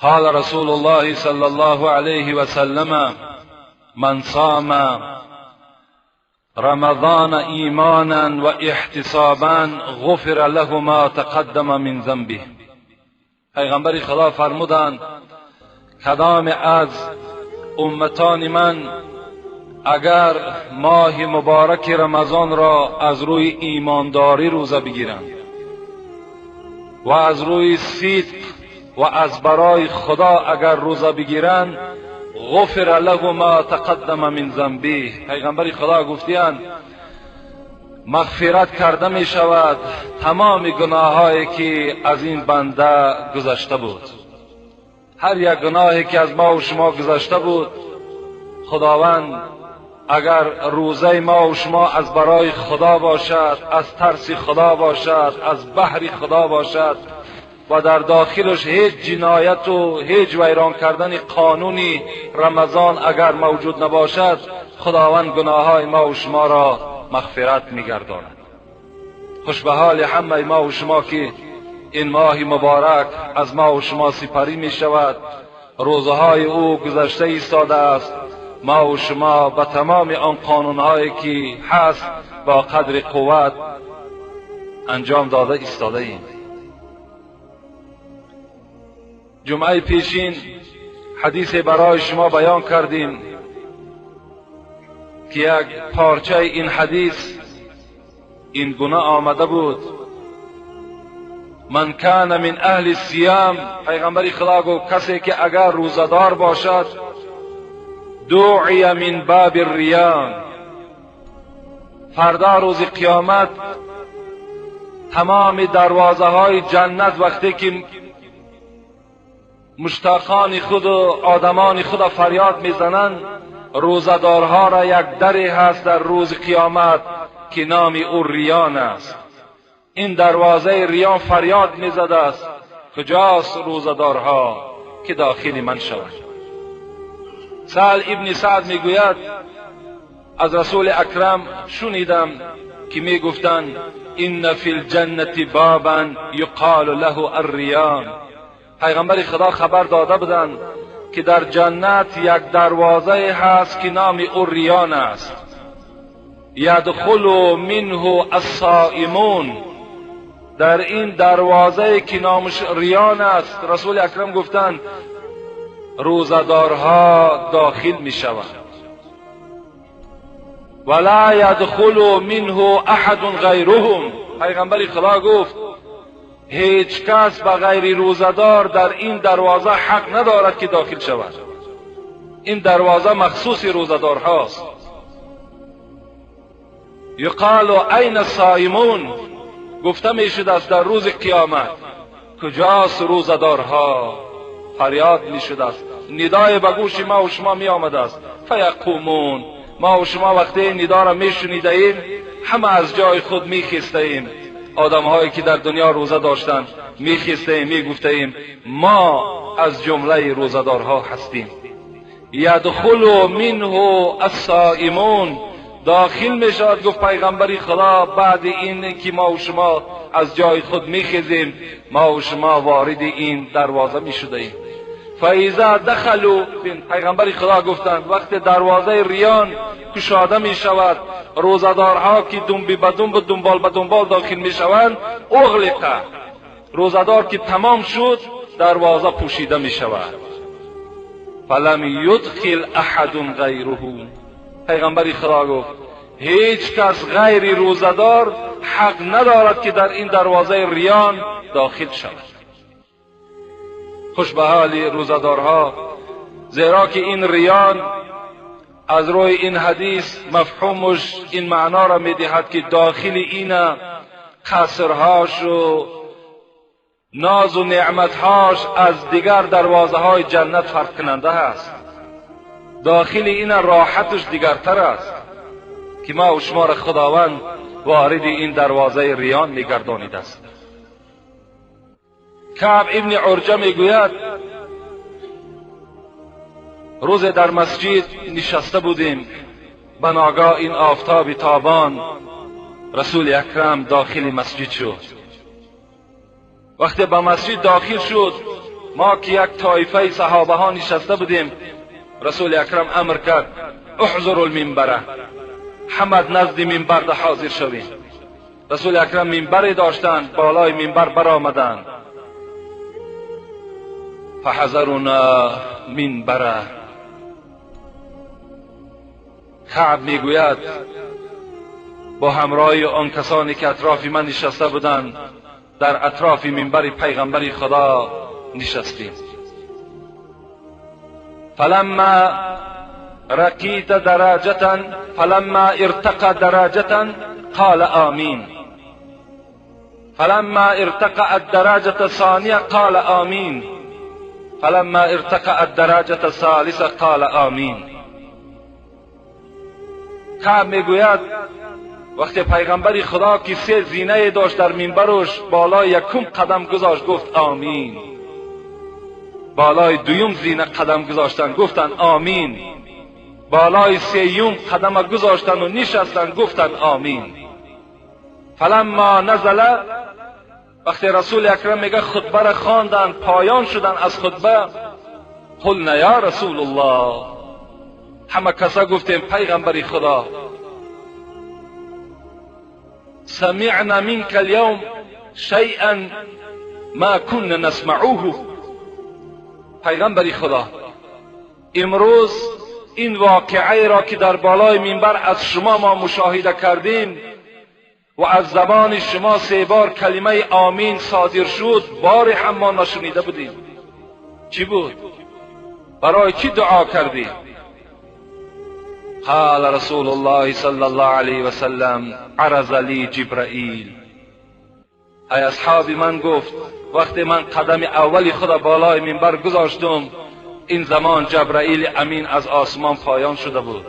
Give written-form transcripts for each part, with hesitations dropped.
قال رسول الله صلى الله عليه وسلم: من صام رمضان ایمانا و احتسابا غفر له ما تقدم من ذنبه. پیغمبر خدا فرمودند کدام از امتان من اگر ماه مبارک رمضان را از روی ایمانداری روزه بگیرند و از روی صدق و از برای خدا اگر روزه بگیرند، غفر له ما تقدم من ذنبه. پیغمبر خدا گفتند مغفرت کرده می شود تمام گناهایی که از این بنده گذشته بود. هر یک گناهی که از ما و شما گذشته بود، خداوند اگر روزه ما و شما از برای خدا باشد، از ترس خدا باشد، از بحر خدا باشد و در داخلش هیچ جنایت و هیچ ویران کردن قانونی رمضان اگر موجود نباشد، خداوند گناههای ما و شما را مغفرت می‌گرداند. خوش به حال همه ما و شما که این ماه مبارک از ما و شما سپری می شود، روزهای او گذشته ایستاده است. ما و شما به تمام آن قانونهایی که هست با قدر قوت انجام داده ایستاده ایم. جمعه پیشین حدیث برای شما بیان کردیم که یک پارچه این حدیث این گونه آمده بود: من کان من اهل الصیام، پیغمبر خدا گفت کسی که اگر روزدار باشد، دعی من باب الریان، فردا روز قیامت تمام دروازه های جنت وقتی که مشتاقان خود و آدمان خود فریاد میزنند، روزدارها را یک دری هست در روز قیامت که نام او ریان است. این دروازه ریان فریاد میزده است کجاست روزدارها که داخل من شود. سهل ابن سعد میگوید از رسول اکرم شنیدم که میگفتند ان فی الجنة بابا یقال له الریان. پیغمبر خدا خبر داده بودند که در جنت یک دروازه هست که نام او ریان است. یدخل منه الصائمون، در این دروازه که نامش ریان است، رسول اکرم گفتند روزدارها داخل می شوند. ولا یدخل منه احد غیرهم، پیغمبر خدا گفت هیچ کس به غیر روزدار در این دروازه حق ندارد که داخل شود. این دروازه مخصوص روزدارهاست. یقال این الصائمون، گفته می شود است در روز قیامت کجاست روزدارها؟ فریاد می شود است، ندای به گوش ما و شما می آمده است. فیقومون، ما و شما وقتی این ندا را می شنیده ایم همه از جای خود می خیسته ایم. آدم هایی که در دنیا روزه داشتند می خیسته ایم، می گفته ایم ما از جمله روزدارها هستیم. یدخل منه الصائمون، داخل می شود، گفت پیغمبر خدا بعد این که ما و شما از جای خود می خیزیم، ما و شما وارد این دروازه می شده ایم. فاذا دخلوا، پیغمبر خدا گفتند وقت دروازه ریان کشاده می شود، روزدارها که دنبی به دنب دنبال به دنبال داخل می شوند، اغلق، روزدار که تمام شد دروازه پوشیده می شود. فلم یدخل احد غیره، پیغمبر خدا گفت هیچ کس غیر روزدار حق ندارد که در این دروازه ریان داخل شود. خوش به حال روزدارها، زیرا که این ریان از روی این حدیث مفهومش این معنا را میدهد که داخل این قصرهاش و ناز و نعمتهاش از دیگر دروازه های جنت فرق کننده است. داخل این راحتش دیگرتر است که ما و شما را خداوند وارد این دروازه ریان میگردانیده است. کعب ابن عرجه میگوید روز در مسجد نشسته بودیم، به ناگاه این آفتاب تابان رسول اکرم داخل مسجد شد. وقتی به مسجد داخل شد ما که یک طایفه صحابه ها نشسته بودیم، رسول اکرم امر کرد احضر المنبره، همه نزد منبر حاضر شویم. رسول اکرم منبری داشتند، بالای منبر برآمدند. فحضرنا منبره. کعب میگوید با همراه آن کسانی که اطراف من نشسته بودند در اطراف منبر پیغمبر خدا نشستیم. فلما رقیت درجتا فلما ارتقى درجتا قال آمین، فلما ارتقى الدرجة الثانية قال آمین، فلما ارتقى الدرجة الثالثة قال آمین. کعب میگوید وقتی پیغمبر خدا که 3 زینه داشت در منبرش، بالای یکم قدم گذاشت گفت آمین، بالای دویم زینه قدم گذاشتن گفتن آمین، بالای 3م قدم گذاشتن و نشستن گفتن آمین. فلما نزل، وقتی رسول اکرم میگه خطبه را خواندن، پایان شدن از خطبه، قلنا یا رسول الله، همه کسا گفتیم پیغمبر خدا، سمعنا منك اليوم شيئا ما كنا نسمعوه. پیغمبر خدا، امروز این واقعه را که در بالای منبر از شما ما مشاهده کردیم و از زبان شما 3 بار کلمه آمین صادر شد، باری هم ما نشنیده بودیم. چی بود؟ برای چی دعا کردی؟ قال رسول الله صلی الله علیه و سلم عرض لی جبرائیل. ای اصحاب من گفت وقتی من قدم اولی خود بالای منبر گذاشتم، این زمان جبرائیل امین از آسمان پایان شده بود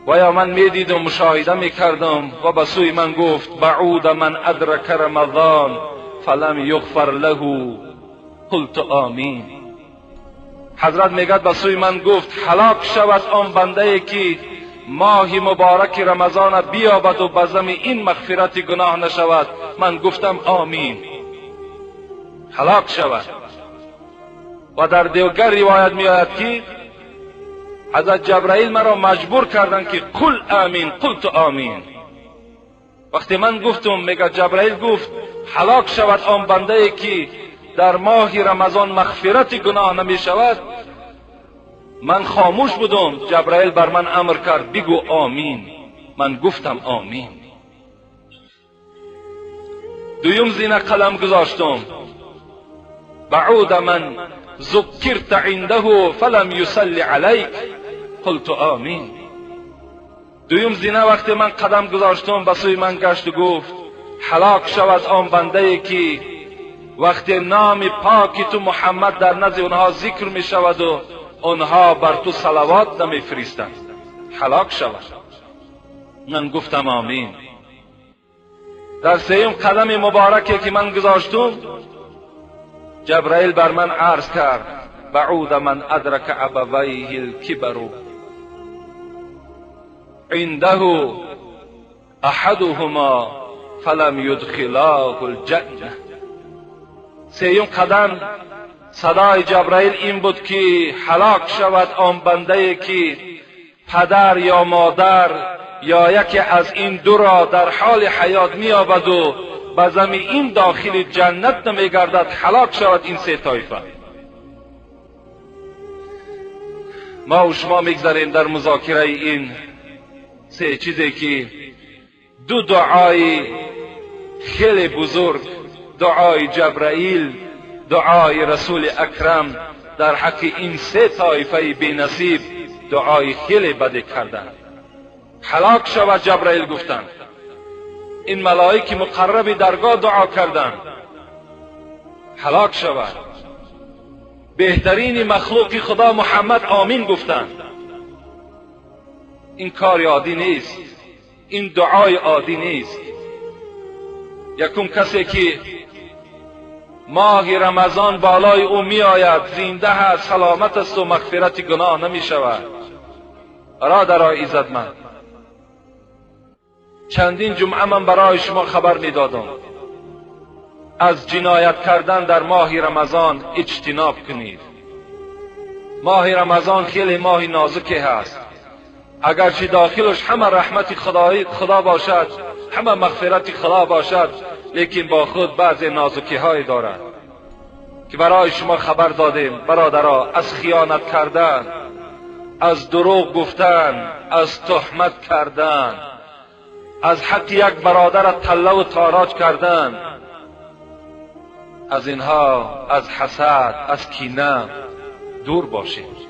و یا من میدیدم، مشاهده میکردم و به سوی من گفت بعود من ادرک رمضان فلم یغفر له قلت آمین. حضرت میگد به سوی من گفت هلاک شود آن بنده ای که ماه مبارک رمضان بیابد و بزم این مغفرت گناه نشود. من گفتم آمین، هلاک شود. و در دیگر روایت می آید که حضرت جبرائیل مرا مجبور کردن که قل آمین، قلت آمین. وقتی من گفتم، میگه جبرائیل گفت هلاک شود آن بنده ای که در ماه رمضان مغفرت گناه نمی شود، من خاموش بودم. جبرائیل بر من امر کرد بگو آمین. من گفتم آمین. دویم زینه قلم گذاشتم، بعود من ذکرت عنده فلم یصلی علیک قلت آمین. دویم زینه وقتی من قدم گذاشتم، به سوی من گشت و گفت هلاک شود آن بنده ای که وقتی نام پاک تو محمد در نزد اونها ذکر می شود و اونها بر تو صلوات نمی فرستند، هلاک شود. من گفتم آمین. در سوم قدم مبارکی که من گذاشتم، جبرائیل بر من عرض کرد بعود من ادرک ابویه الکبر عنده احدهما فلم یدخلاه الجنه. سوم قدم صدای جبرائیل این بود که هلاک شود آن بنده ای که پدر یا مادر یا یکی از این دو را در حال حیات می‌یابد و بزم این داخل جنت نمیگردد، هلاک شود این 3 طایفه. ما و شما میگذاریم در مذاکره این 3 چیزی که 2 دعای خیلی بزرگ، دعای جبرائیل، دعای رسول اکرم در حق این 3 طایفه بی‌نصیب دعای خیلی بد کردند. هلاک شود جبرائیل گفتند. این ملائک مقرب درگاه دعا کردند هلاک شود. بهترین مخلوق خدا محمد آمین گفتند. این کار عادی نیست، این دعای عادی نیست. یکم کسی که ماه رمضان بالای او می آید، زنده هست، سلامت است و مغفرت گناه نمی شود. برادرای عزتمند، چندین جمعه من برای شما خبر می دادم از جنایت کردن در ماه رمضان اجتناب کنید. ماه رمضان خیلی ماه نازکی هست، اگرچه داخلش همه رحمت خدا باشد، همه مغفرت خدا باشد، لیکن با خود بعض نازکی های دارد که برای شما خبر دادیم برادرها. از خیانت کردن، از دروغ گفتن، از تهمت کردن، از حق یک برادر تله و تاراج کردن، از اینها، از حسد، از کینه دور باشید.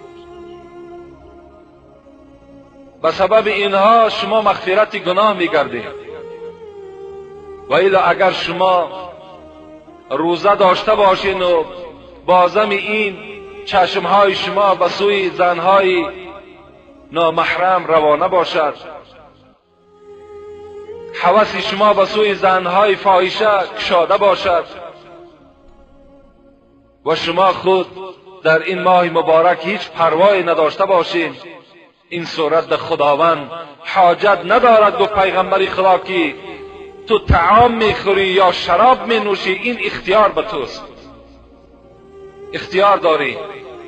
به سبب اینها شما مغفرت گناه میگردید. و الا اگر شما روزه داشته باشین و بازم این چشمهای شما به سوی زنهای نامحرم روانه باشد، هوس شما به سوی زنهای فاحشه کشاده باشد و شما خود در این ماه مبارک هیچ پروایی نداشته باشین، این صورت در خداوند حاجت ندارد. گفت پیغمبر خدا که تو طعام میخوری یا شراب مینوشی، این اختیار به توست، اختیار داری.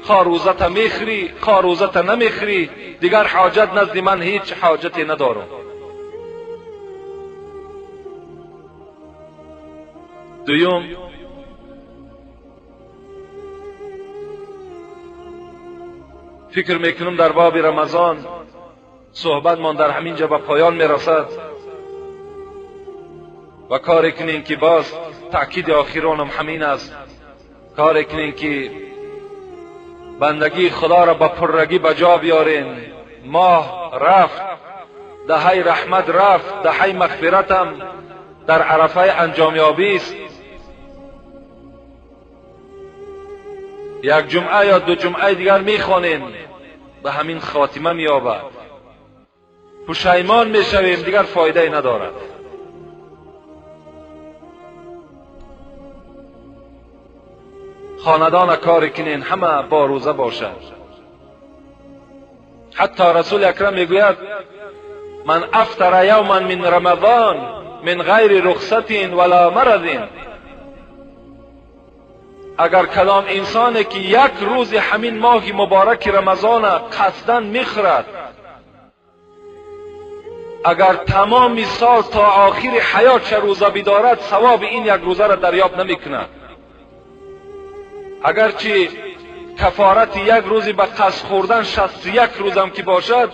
خواه روزت میخوری خواه روزت نمیخوری، دیگر حاجت نزد من هیچ حاجتی ندارم. دویم، فکر میکنم در باب رمضان صحبت من در همینجا به پایان میرسد و کار کنین که باز تأکید آخرانم همین است، کار کنین که بندگی خدا را با پررگی بجا بیارین. ماه رفت، دهه رحمت رفت، دهه مغفرتم در عرفه انجامیابی است. یک جمعه یا دو جمعه دیگر میخوانیم به همین خاتمه مییابد، پشیمان میشویم، دیگر فایده ندارد. خاندان کار کنین همه با روزه باشد. حتی رسول اکرم میگوید من افطر یوما من رمضان من غیر رخصت ولا مرض. اگر کدام انسانی که یک روز همین ماه مبارک رمضان قصداً میخورد، اگر تمام سال تا آخر حیاتش روزه بدارد، ثواب این یک روزه را دریافت نمیکند. اگرچه کفارت یک روزی به قصد خوردن 61 روزم که باشد،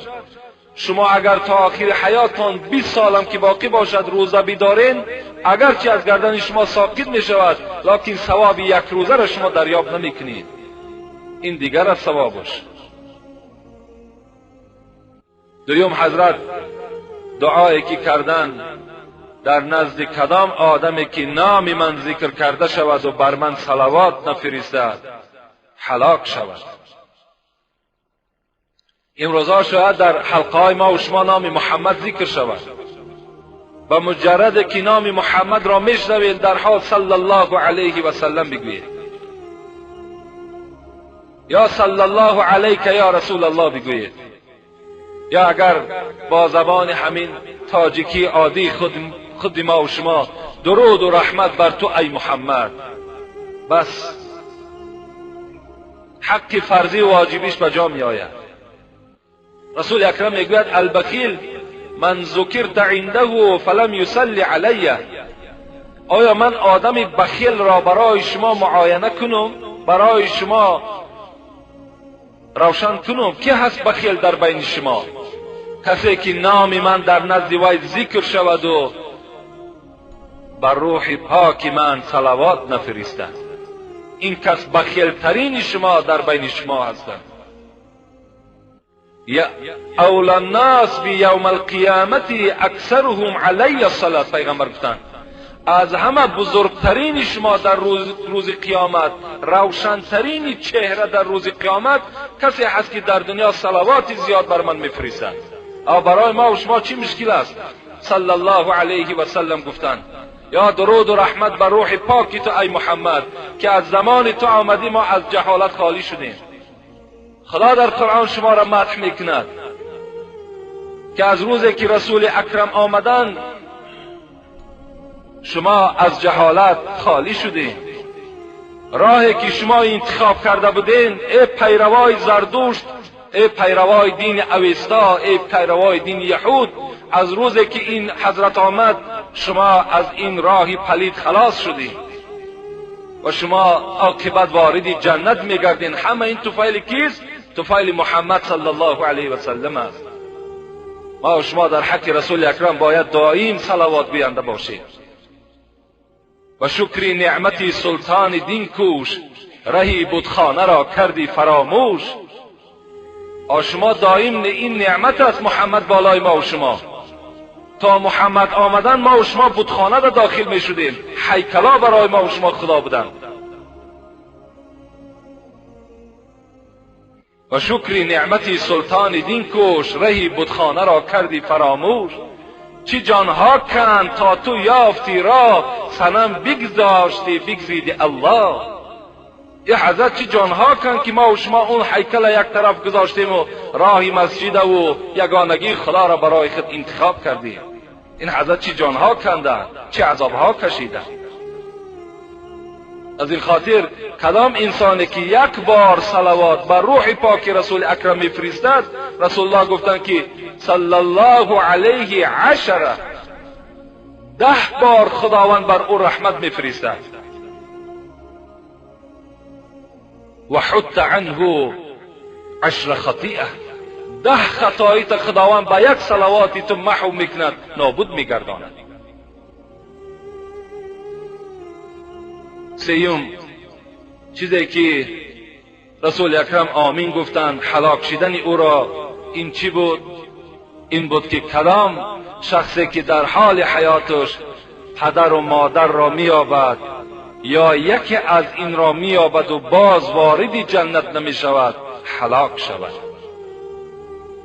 شما اگر تا آخر حیاتتان 20 سالم که باقی باشد روزه بدارین، اگرچه از گردن شما ساقط می شود، لیکن ثواب یک روزه را شما دریافت نمی کنید. این دیگر از ثوابش. دویم حضرت دعایی که کردن در نزد کدام آدمی که نام من ذکر کرده شود و بر من صلوات نفرستد هلاک شود. امروزا شاید در حلقه های ما و شما نام محمد ذکر شود، و مجرد که نام محمد را میشنوید در حال صلی الله علیه و سلم بگویید، یا صلی الله علیک یا رسول الله بگویید، یا اگر با زبان همین تاجیکی عادی خود ما و شما درود و رحمت بر تو ای محمد، بس حق فرضی و واجبیش به جا می آید. رسول اکرم میگوید البخیل من ذکرت عنده فلم یصلی علیه. آیا من آدم بخیل را برای شما معاینه کنم، برای شما روشن کنم؟ کی هست بخیل در بین شما؟ کسی که نام من در نزد وی ذکر شود و بر روح پاک من صلوات نفرستد. این کس بخیل ترین شما در بین شما هستند. یا اول الناس بیوم القیامت اکثرهم علی الصلاة. پیغمبر گفتند از همه بزرگترین شما در روز قیامت، روشنترین چهره در روز قیامت کسی هست که در دنیا صلوات زیاد بر من میفرستد. او برای ما و شما چی مشکل است؟ صلی الله علیه و سلم گفتند یا درود و رحمت بر روح پاک تو ای محمد که از زمان تو آمدی ما از جهالت خالی شدیم. خدا در قرآن شما را مدح میکند که از روزی که رسول اکرم آمدند شما از جهالت خالی شدین. راهی که شما انتخاب کرده بودین، ای پیروای زردشت، ای پیروای دین اوستا، ای پیروای دین یهود، از روزی که این حضرت آمد شما از این راهی پلید خلاص شدین و شما عاقبت وارد جنت میگردین. همه این طفیل کیست؟ طفیل محمد صلی الله علیه و سلم است. ما و شما در حق رسول اکرم باید دائم صلوات بیانده باشیم. و شکر نعمتی سلطان دین کوش، رهی بتخانه را کردی فراموش. شما دائم این نعمت است محمد بالای ما و شما. تا محمد آمدن ما و شما بتخانه را داخل می شدیم، هیکلا برای ما و شما خدا بودند. و شکر نعمتی سلطان دین کوش، رهی بتخانه را کردی فراموش. چی جانها کند تا تو یافتی را، صنم بگذاشتی بگزیدی الله. یه حضرت چی جانها کند که ما و شما اون هیکل یک طرف گذاشتیم و راهی مسجد و یگانگی خدا را برای خود انتخاب کردیم. این حضرت چی جانها کندند، چی عذابها کشیدند. از این خاطر کدام انسانی که یک بار صلوات بر روح پاک رسول اکرم میفرستد، رسول الله گفتند که صلی الله علیه 10، 10 بار خداوند بر او رحمت میفرستد. و حط عنه 10 خطیئه، 10 خطایی تا خداوند با یک صلواتی تو محو میکند، نابود میگرداند. سیوم چیزی که رسول اکرم آمین گفتند هلاک شدن او را، این چی بود؟ این بود که کدام شخصی که در حال حیاتش پدر و مادر را مییابد یا یکی از این را مییابد و باز وارد جنت نمی شود، هلاک شود.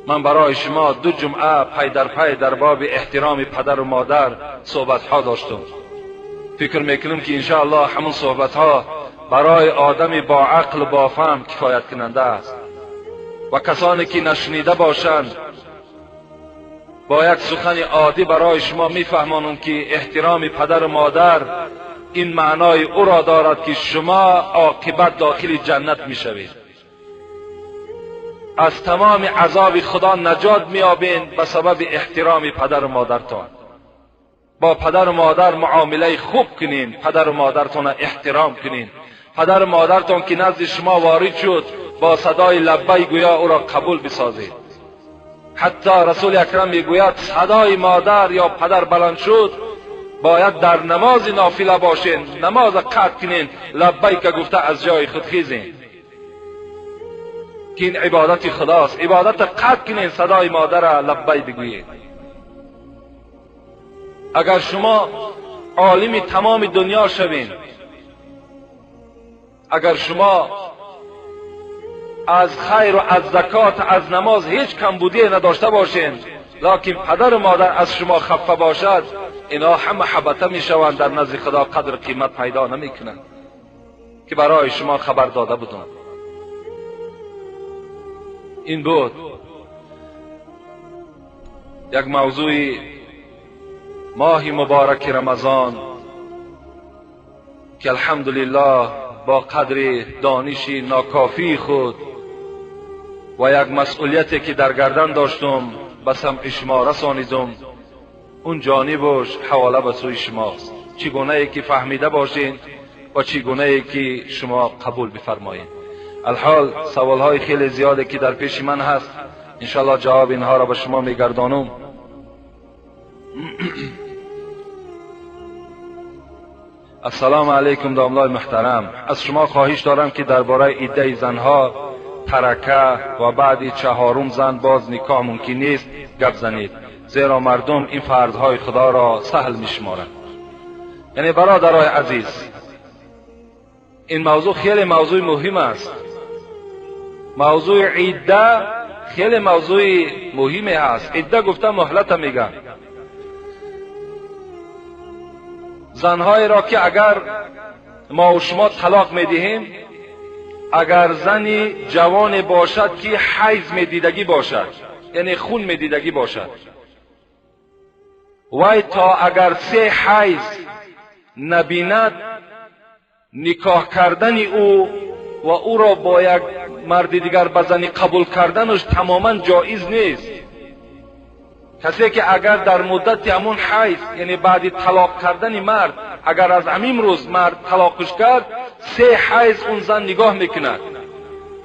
من برای شما 2 جمعه پی در پی در باب احترام پدر و مادر صحبت ها داشتم. فکر میکنم که انشاءالله همون صحبت ها برای آدمی با عقل و با فهم کفایت کننده است و کسانی که نشنیده باشند با یک سخن عادی برای شما میفهمانم که احترام پدر و مادر این معنای او را دارد که شما عاقبت داخل جنت میشوید، از تمام عذاب خدا نجات میابین به سبب احترام پدر و مادرتان. با پدر و مادر معامله خوب کنین، پدر و مادرتان احترام کنین. پدر و مادرتان که نزد شما وارد شد با صدای لبی گویا او را قبول بسازید. حتی رسول اکرم میگوید صدای مادر یا پدر بلند شد باید در نماز نافله باشین، نماز قطع کنین، لبیک گفته از جای خود خیزین که این عبادت خداست. عبادت قطع کنین، صدای مادر را لبی بگویید. اگر شما عالم تمام دنیا شوین، اگر شما از خیر و از زکات از نماز هیچ کمبودی نداشته باشین، لکن پدر و مادر از شما خفه باشد، اینا همه حبطه می شوند، در نزد خدا قدر قیمت پیدا نمی کنند که برای شما خبر داده بودم. این بود یک موضوع ماه مبارک رمضان که الحمدلله با قدر دانش ناکافی خود و یک مسئولیتی که در گردن داشتم به سمع شما رسانیدم، اون جانبش حواله به سوی شماست. چگونه ای که فهمیده باشین و چگونه ای که شما قبول بفرمایید. الحال سوالهای خیلی زیاده که در پیش من هست، انشاءالله جواب اینها را به شما میگردانم. السلام علیکم داملای محترم، از شما خواهش دارم که درباره عده زنها ترکه و بعد 4 زن باز نکاح ممکن نیست گپ زنید، زیرا مردم این فرضهای خدا را سهل میشمارند. یعنی برادرای عزیز، این موضوع خیلی موضوع مهم است. موضوع عده خیلی موضوع مهمی است. عده گفته مهلت میگن. زنهایی را که اگر ما و شما طلاق میدهیم، اگر زنی جوان باشد که حیض میدیدگی باشد، یعنی خون میدیدگی باشد، وای تا اگر 3 حیض نبیند نکاح کردن او و او را با یک مرد دیگر بزنی قبول کردنش تماما جایز نیست. کسی که اگر در مدت همون حیض، یعنی بعد طلاق کردن مرد، اگر از همین روز مرد طلاقش کرد، 3 حیض اون زن نگاه میکند.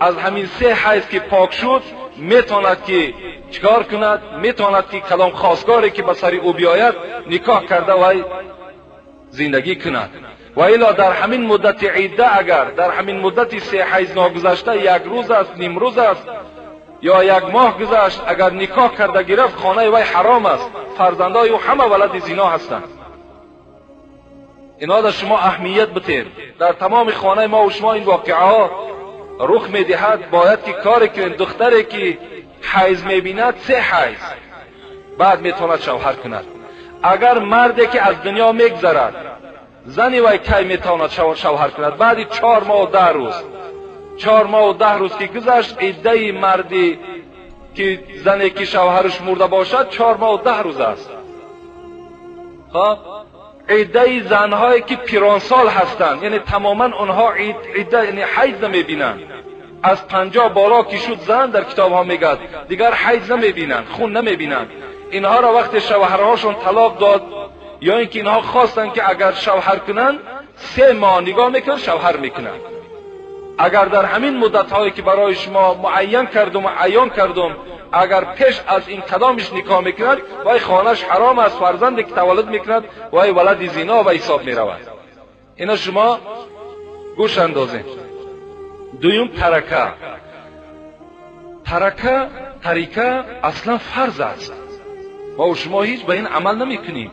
از همین 3 حیض که پاک شد میتواند که چکار کند؟ میتواند که کلام خواستگاری که به سر او بیاید نکاح کرده و زندگی کند. و الا در همین مدت عده، اگر در همین مدت 3 حیض ناگذشته 1 روز است، نیم روز است یا 1 ماه گذشت، اگر نکاح کرده گرفت، خانه وی حرام است، فرزندای او همه ولد زنا هستند. اینا را شما اهمیت بتید. در تمام خانه ما و شما این واقعه ها رخ میدهد. باید که کاری کنید. دختری که حیض میبیند 3 حیض بعد میتواند شوهر کند. اگر مردی که از دنیا میگذرد، زنی وی کی میتواند شوهر کند؟ بعد 4 ماه و 10 روز. 4 ماه و 10 روز که گذشت، عده مردی که زنی که شوهرش مرده باشد 4 ماه و 10 روز است. خب عده زنهایی که پیرانسال هستند، یعنی تماما اونها عده یعنی حیض نمیبینند. از 50 بالا که شد زن در کتاب ها میگد دیگر حیض نمیبینند، خون نمیبینند. اینها را وقت شوهرهاشون طلاق داد یا اینکه اینها خواستند که اگر شوهر کنند 3 ماه نگاه میکنند شوهر میکنند. اگر در همین مدت هایی که برای شما معین کردم و عیان کردم، اگر پیش از این کدامش نکاح میکند، وای خانهش حرام است، فرزندی که تولد میکند وای ولد زنا و حساب میرود. اینا شما گوش اندازین. دویم ترکه اصلا فرض است. ما و شما هیچ به این عمل نمیکنیم.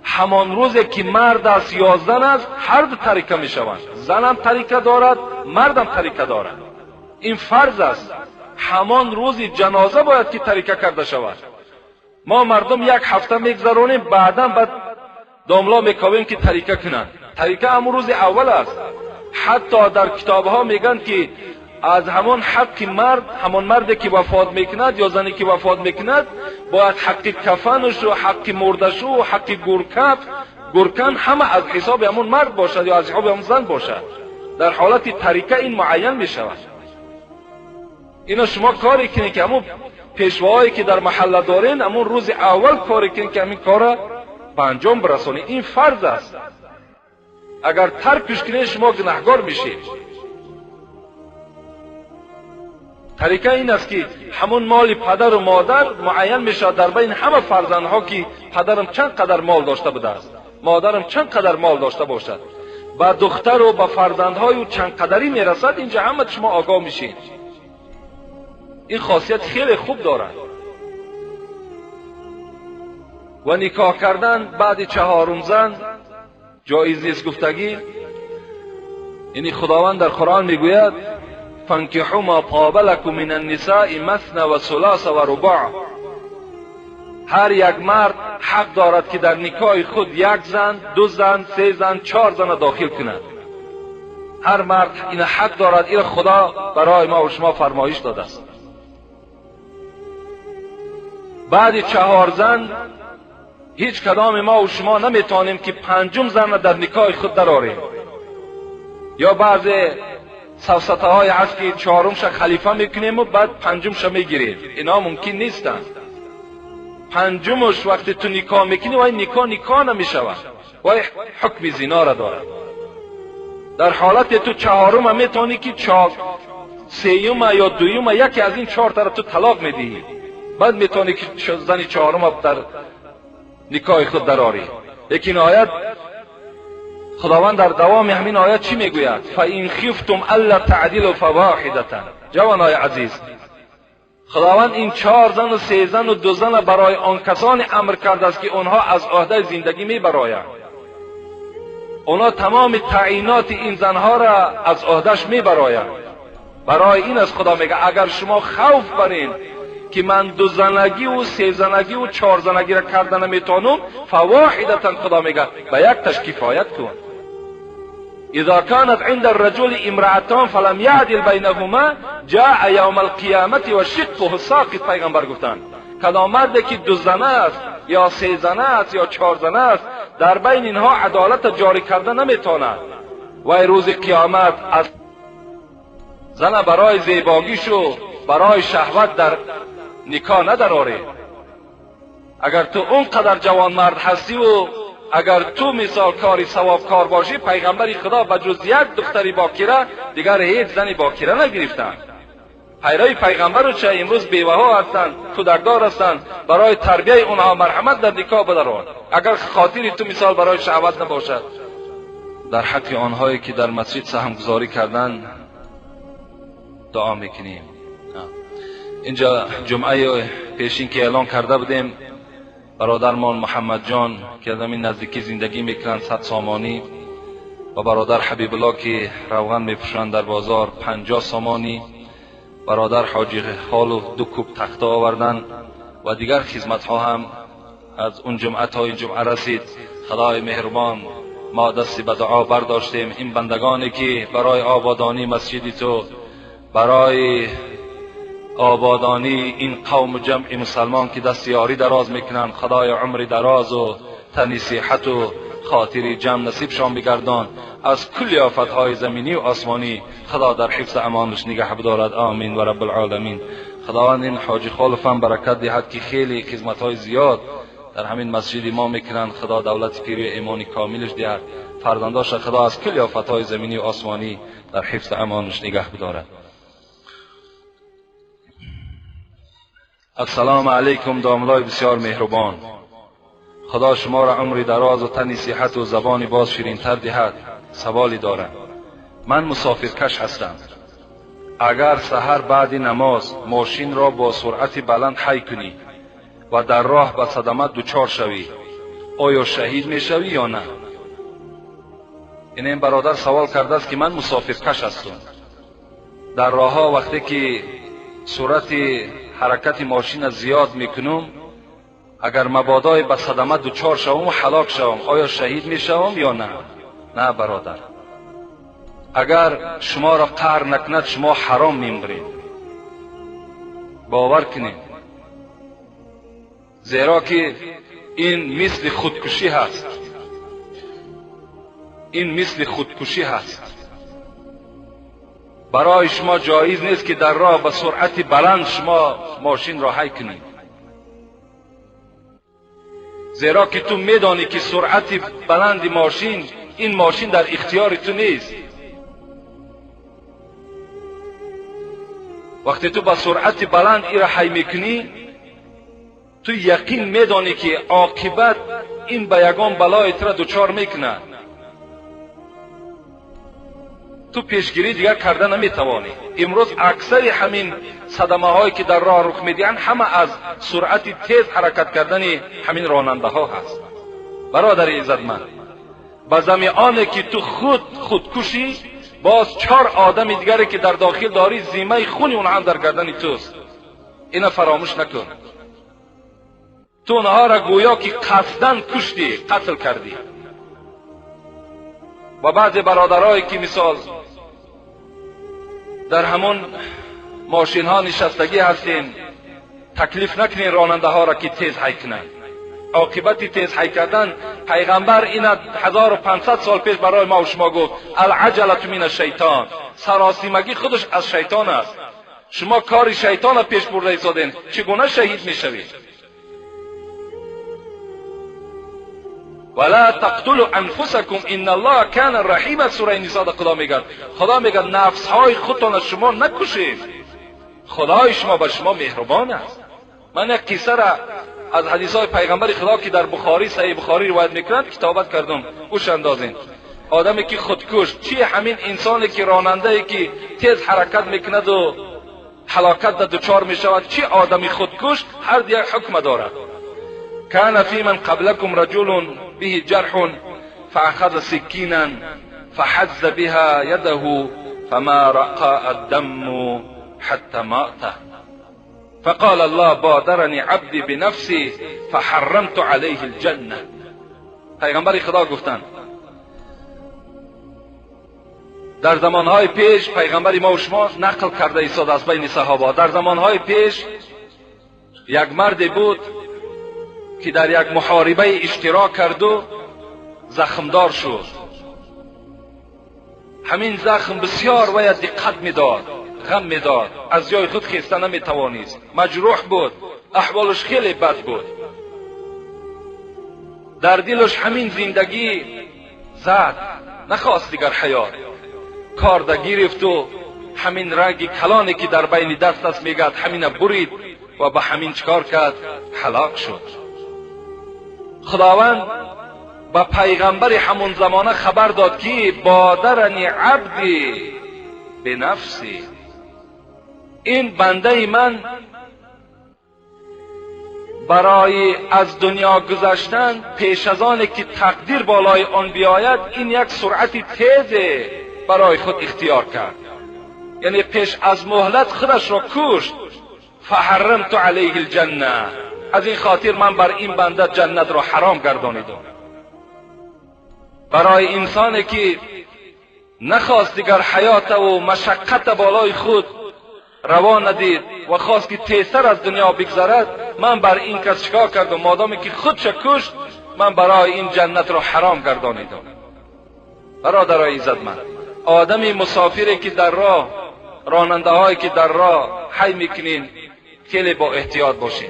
همان روزی که مرد است یا زن است، هر دو ترکه میشوند. زن هم ترکه دارد، مرد هم ترکه دارد. این فرض است. همان روز جنازه باید که ترکه کرده شود. ما مردم 1 هفته میگذرونیم، بعدا بعد داملا میکویم که ترکه کنند. ترکه همون روز اول است. حتی در کتاب ها میگن که از همون حق مرد، همون مردی که وفات میکند یا زنی که وفات میکند، باید حق کفنش و حق مردش و حق گرکن همه از حساب همون مرد باشد یا از حساب همون زن باشد. در حالت ترکه این معین میشود. اینا شما کاری کنید که همون پیشوایی که در محله دارین، همون روز اول کاری کنید که همین کار به انجام برسونید. این فرض است. اگر ترکش کنید شما گناهکار میشید. طریقه این است که همون مال پدر و مادر معین میشه در بین همه فرزندها که پدرم چند قدر مال داشته بوده است، مادرم چند قدر مال داشته باشد، با دختر و با فرزندهای او چند قدری میرسد. اینجا همه شما آگاه میشین. این خاصیت خیلی خوب دارد. و نکاح کردن بعد 4 زن جایز نیست گفتگی. یعنی خداوند در قرآن میگوید فانکحوا ما طاب لکم من النساء مثنی و ثلاث و رباع. هر یک مرد حق دارد که در نکاح خود 1 زن، 2 زن، 3 زن، 4 زن داخل کند. هر مرد این حق دارد. این خدا برای ما و شما فرمایش داده است. بعد 4 زن هیچ کدام ما و شما نمیتونیم که 5 زن در نکاح خود درآوریم. یا بعضی سفسطه های هست که 4مش خلیفه میکنیم و بعد 5مش میگیریم. اینا ممکن نیستند. 5مش وقتی تو نکاح میکنی و این نکاح نمیشود و حکم زنا را دارد. در حالت تو 4م میتونی که 3م یا 2م یکی از این 4 تا تو طلاق میدهی، بعد میتونی که زن 4م در نکاح خود درآوری. لیکن آیت خداوند در دوام همین آیت چی میگوید؟ فَإِنْ خِفْتُمْ أَلَّا تَعْدِلُوا فَوَاحِدَةً. جوانای عزیز، خداوند این 4 زن و 3 زن و 2 زن برای آن کسانی امر کرده است که آنها از عهده زندگی میبرایند. اونا تمام تعیینات این زنها را از عهدهش میبرایند. برای این از خدا میگه اگر شما خوف برین که من 2 زنگی و 3 زنگی و 4 زنگی را کردن نمیتونم، فواحدتا خدا میگه به 1 تاش کفایت کن. اذا كانت عند الرجل امرأتان فلم يعدل بينهما جاء يوم القيامة وشقه ساقط. پیغمبر گفتند کدام مردی که 2 زنه است یا 3 زنه است یا 4 زنه است در بین اینها عدالت جاری کرده نمیتواند. و روز قیامت از زن برای زیباگیش و برای شهوت در نکاح ندراری. اگر تو اونقدر جوان مرد هستی و اگر تو مثال کاری ثواب کار باشی، پیغمبر خدا بجز یک دختری باکره دیگر هیچ زنی باکره نگرفتند. پیروی پیغمبر رو چه امروز بیوه ها هستند، کودکدار هستند، برای تربیه اونها مرحمت در نکاح بدران. اگر خاطری تو مثال برای شهوت نباشد. در حق آنهایی که در مسجد سهم گذاری کردن دعا میکنیم. اینجا جمعه پیشین که اعلان کرده بودیم برادرمان محمد جان که از این نزدیکی زندگی میکنند 100 سامانی و برادر حبیب الله که روغن میفروشند در بازار 50 سامانی، برادر حاجی خالو 2 کوب تخته آوردن و دیگر خدمت ها هم از اون جمعه تا این جمعه رسید. خدای مهربان ما دستی به دعا برداشتیم. این بندگانی که برای آبادانی مسجد تو، برای آبادانی این قوم جمع مسلمان که دست یاری دراز میکنند، خدای عمر دراز و تن صحت و خاطر جمع نصیبشان بگردان. از کل آفتهای زمینی و آسمانی خدا در حفظ امانش نگه بدارد. آمین و رب العالمین. خداوند این حاجی خالفم برکت دهد که خیلی خدمت‌های زیاد در همین مسجد ما میکنند. خدا دولت پیری و ایمانی کاملش دهد. فرزنداش خدا از کل آفتهای زمینی و آسمانی در حفظ امانش نگه بدارد. السلام علیکم داملای بسیار مهربان. خدا شما را عمری دراز و تنی صحت و زبانی باز شیرین‌تر دهد. سوالی دارم. من مسافرکش هستم. اگر سحر بعد نماز ماشین را با سرعت بلند حی کنی و در راه به صدمه دچار شوی، آیا شهید میشوی یا نه؟ این برادر سوال کرده است که من مسافرکش هستم. در راه ها وقتی که سرعت حرکت ماشین زیاد میکنم، اگر مبادا به صدمه دچار شوم و هلاک شوم، آیا شهید میشوم یا نه؟ نه برادر. اگر شما را قهر نکند شما حرام میمیرید. باور کنید. زیرا که این مثل خودکشی هست. این مثل خودکشی هست. برای شما جایز نیست که در راه به سرعت بلند شما ماشین را حی کنید. زیرا که تو میدانی که سرعت بلند ماشین، این ماشین در اختیار تو نیست. وقتی تو با سرعت بلند این را حی میکنی، تو یقین میدانی که عاقبت این به یگان بلای تو را دچار میکنه. تو پیشگیری دیگر کرده نمیتوانی. امروز اکثر همین صدمه هایی که در راه رخ میدهند همه از سرعت تیز حرکت کردن همین راننده ها هست. برادر عزتمند، به زمیانی که تو خودکشی، باز 4 آدم دیگری که در داخل داری ذمه خون اونها هم در گردن توست. اینا فراموش نکن. تو اونها را گویا که قصداً کشتی، قتل کردی. و بعضی برادرایی که مثال در همون ماشین ها نشستگی هستین، تکلیف نکنین راننده ها را که تیز حی کنن. عاقبت تیز حی کردن پیغمبر این 1500 سال پیش برای ما و شما گفت العجلة من الشیطان. سراسیمگی خودش از شیطان است. شما کار شیطان را پیش برده ایستادین، چگونه شهید میشوید؟ ولا تقتلوا انفسکم ان الله کان رحیما. سوره نساء خدا میگه نفس های خودتان از شما نکشید. خدای شما به شما مهربان است. من یک قصه را از حدیث های پیغمبر خدا که در بخاری، صحیح بخاری روایت میکنند کتابت کردم. گوش اندازین. آدمی که خودکش، چی همین انسانی که راننده ای که تیز حرکت میکند و هلاکت در دچار میشود، چی آدمی خودکش، هر دیگر حکم دارد. كان في من قبلكم رجل به جرح فأخذ سكينا فحز بها يده فما رقى الدم حتى مات فقال الله بادرني عبدي بنفسي فحرمت عليه الجنة. پیغمبر خدا گفتند در زمانهای پیش، پیغمبر ما و شما نقل کرده ایستاد از بین صحابه، در زمانهای پیش یک مرد بود که در یک محاربه اشتراک کرد و زخمدار شد. همین زخم بسیار وی دقت میداد، غم میداد، از جای خود خیسته نمیتوانست، مجروح بود، احوالش خیلی بد بود. در دلش همین زندگی زد، نخواست دیگر حیات. کار دا گرفت و همین رگ کلانی که در بین دست است میگد همین برید و به همین چکار کرد؟ هلاک شد. خداوند با پیغمبر همون زمانه خبر داد که بادرنی عبدی به نفسی، این بنده من برای از دنیا گذشتن پیش از آن که تقدیر بالای آن بیاید این یک سرعت تیز برای خود اختیار کرد، یعنی پیش از مهلت خودش را کشت. فحرمت علیه الجنه، از این خاطر من بر این بنده جنت را حرام گردانیدم. برای انسانی که نخواست دیگر حیات و مشقت بالای خود روا ندید و خواست که تیزتر از دنیا بگذرد، من بر این کس چیکار کردم؟ مادامی که خودش کشت من برای این جنت را حرام گردانیدم. برادرای عزتمند، آدمی مسافری که در راه، راننده هایی که در راه حی میکنین، خیلی با احتیاط باشین،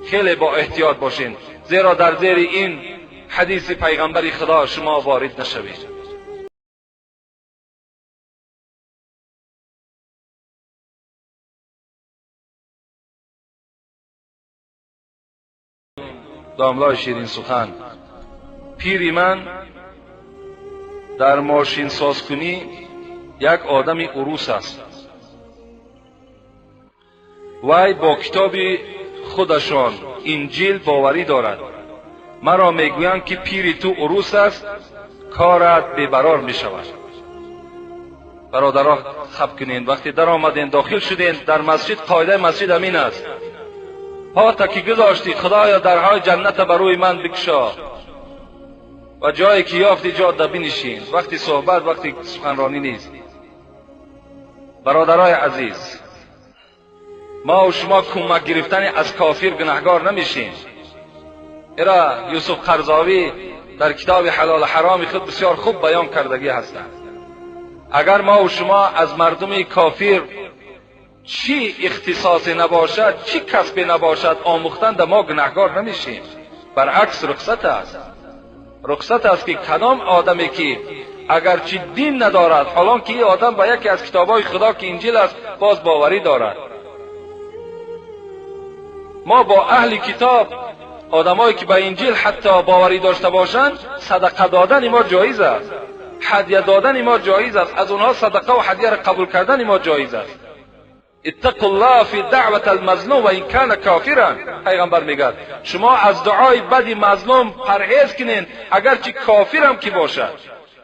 خیلی با احتیاط باشین، زیرا در زیر این حدیث پیغمبر خدا شما وارد نشوید. داملای شیرین سخن، پیری من در ماشین سازکنی یک آدمی عروس است. وی با کتاب خودشان انجیل باوری دارد. مرا میگویند که پیری تو عروس است، کارت بی‌برار میشود. برادران خب کنین، وقتی در آمدین داخل شدین در مسجد، قاعده مسجد امین است، ها تا که گذاشتی خدایا درهای جنت بر روی من بگشا و جایی که یافتی جاده بنشین. وقتی صحبت، وقتی سخنرانی نیست. برادرای عزیز، ما و شما کمک گرفتن از کافر گناهگار نمیشیم. ایرا یوسف قرضاوی در کتاب حلال حرام خود بسیار خوب بیان کردگی هستند. اگر ما و شما از مردم کافر چی اختصاصی نباشد، چی کسبی نباشد آموختند، ما گناهگار نمیشیم. برعکس رخصت است. رخصت است که کدام آدمی که اگرچه دین ندارد، حالان که این آدم با یکی از کتابهای خدا که انجیل است باز باوری دارد. ما با اهل کتاب، آدمایی که با انجیل حتی باوری داشته باشند، صدقه دادن ما جایز است، هدیه دادن ما جایز است، از اونها صدقه و هدیه را قبول کردن ما جایز است. اتقوا الله فی دعوت المظلوم و این کان کافرا. پیغمبر میگه شما از دعای بد مظلوم پرهیز کنین، اگرچه کافر هم که باشد،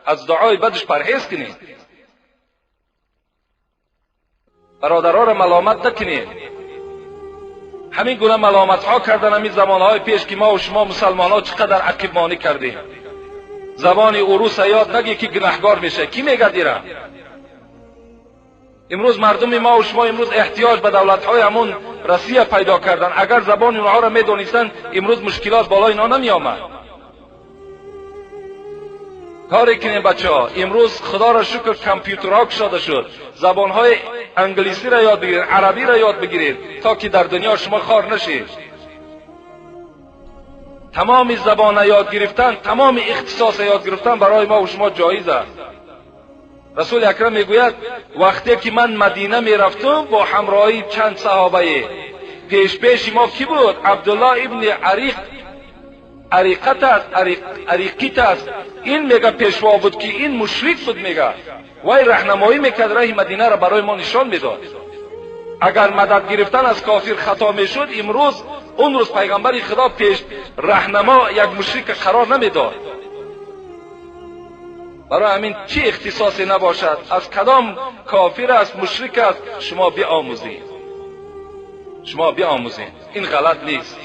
از دعای بدش پرهیز کنین. برادرها را ملامت نکنین. همین گونه ملامت ها کردن همین زمانهای پیش که ما و شما مسلمان ها چقدر عقب مانی کردیم. زبان عروس یاد نگی که گناهگار میشه. کی میگه دیره؟ امروز مردم ما و شما امروز احتیاج به دولت های همون روسیه پیدا کردن. اگر زبان اونها را میدونستن امروز مشکلات بالای اینا نمی آمد. کاری کنین بچه ها، امروز خدا را شکر کامپیوترها کشاده شد، زبان های انگلیسی را یاد بگیرید، عربی را یاد بگیرید تا که در دنیا شما خار نشید. تمام زبان یاد گرفتن، تمام اختصاص یاد گرفتن برای ما و شما جایز است. رسول اکرم میگوید وقتی که من مدینه میرفتم با همراهی چند صحابه، پیش ما کی بود؟ عبدالله ابن عریقیت است. این میگه پیشوا بود که این مشرک بود، میگه وای راهنمایی میکرد، راه مدینه را برای ما نشان میداد. اگر مدد گرفتن از کافر خطا میشد، امروز اون روز پیغمبر خدا پیش راهنما یک مشرک قرار نمیداد. برای همین چی اختصاصی نباشد، از کدام کافر است، مشرک است، شما بیاموزید، شما بیاموزید. این غلط نیست.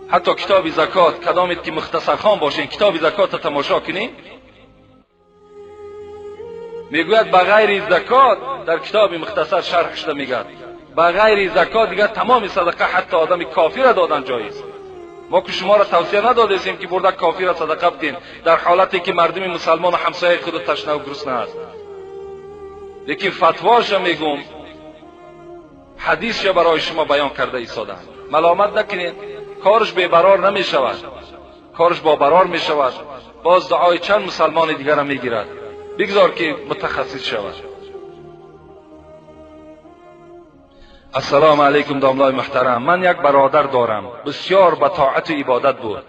حتی کتاب زکات، کدامید که مختصر خان باشین، کتاب زکات تماشا کنین، میگوید بغیر زکات، در کتاب مختصر شرح شده میگه بغیر زکات دیگر تمام صدقه حتی آدم کافر دادن جایز. ما که شما را توصیه ندادیم که برده کافی را صدقه بدین در حالتی که مردم مسلمان و همسایه خود تشنه و گرسنه است. لیکن فتواش میگم، حدیث برای شما بیان کرده ایستادم. ملامت نکنید، کارش بی‌برار نمی شود، کارش با برار می شود. باز دعای چند مسلمان دیگر را می گیرد. بگذار که متخصص شود. السلام علیکم داملای محترم. من یک برادر دارم، بسیار به طاعت و عبادت بود.